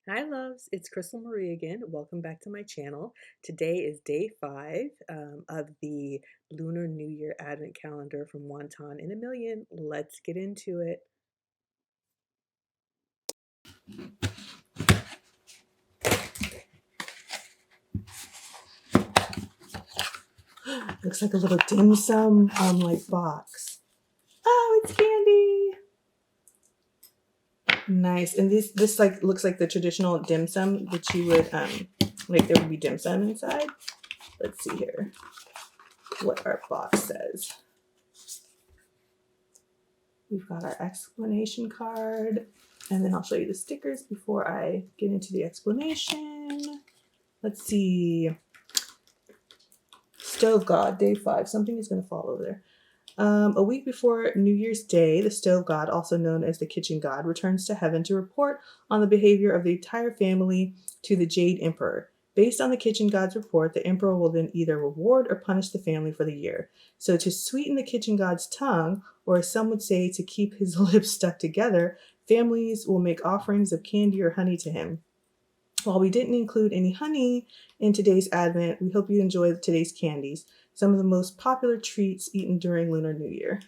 Hi loves, it's Crystal Marie again. Welcome back to my channel. Today is day 5 of the Lunar New Year Advent Calendar from Wonton in a Million. Let's get into it. Looks like a little dim sum like box. Oh, it's candy. Nice. And this like looks like the traditional dim sum that you would like there would be dim sum inside. Let's see here what our box says. We've got our explanation card, and then I'll show you the stickers before I get into the explanation. Let's see. Stove God, day 5. Something is going to fall over there. A week before New Year's Day, the Stove God, also known as the Kitchen God, returns to heaven to report on the behavior of the entire family to the Jade Emperor. Based on the Kitchen God's report, the Emperor will then either reward or punish the family for the year. So to sweeten the Kitchen God's tongue, or as some would say, to keep his lips stuck together, families will make offerings of candy or honey to him. While we didn't include any honey in today's Advent, we hope you enjoy today's candies, some of the most popular treats eaten during Lunar New Year.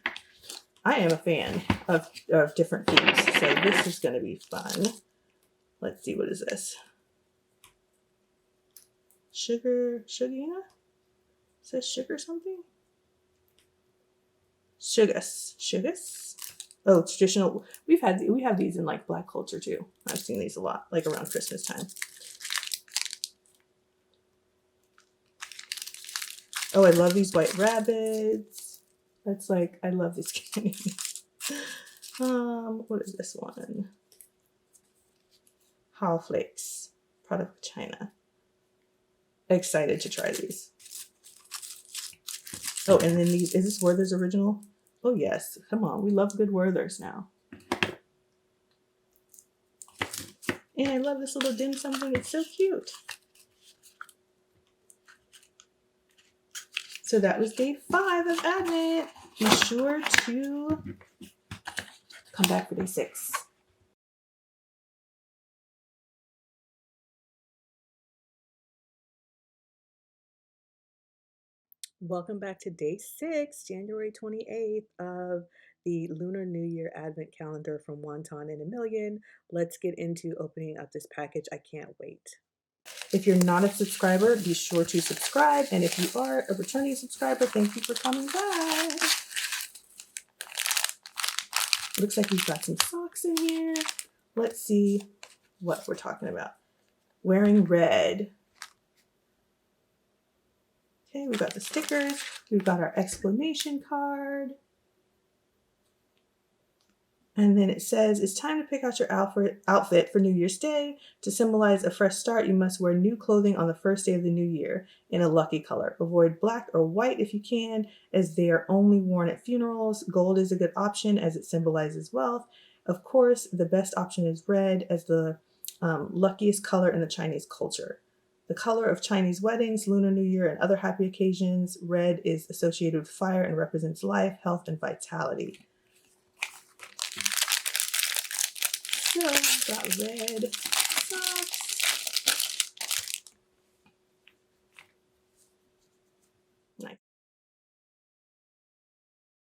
I am a fan of different foods, so this is going to be fun. Let's see, what is this? Sugar, It says sugar something? Sugas. Oh, traditional. We have these in like Black culture too. I've seen these a lot, like around Christmas time. Oh, I love these white rabbits. That's like, I love these candies. What is this one? Hao Flakes, product of China. Excited to try these. Oh, and then these, is this Werther's original? Oh yes, come on, we love good Werther's now. And I love this little dim sum thing, it's so cute. So that was day 5 of Advent. Be sure to come back for day 6. Welcome back to day 6, January 28th of the Lunar New Year Advent Calendar from Wonton in a Million. Let's get into opening up this package. I can't wait. If you're not a subscriber, be sure to subscribe. And if you are a returning subscriber, thank you for coming back. Looks like we've got some socks in here. Let's see what we're talking about. Wearing red. Okay, we've got the stickers. We've got our explanation card. And then it says, it's time to pick out your outfit for New Year's Day. To symbolize a fresh start, you must wear new clothing on the first day of the new year in a lucky color. Avoid black or white if you can, as they are only worn at funerals. Gold is a good option as it symbolizes wealth. Of course, the best option is red as the luckiest color in the Chinese culture. The color of Chinese weddings, Lunar New Year, and other happy occasions, red is associated with fire and represents life, health, and vitality. So, got red.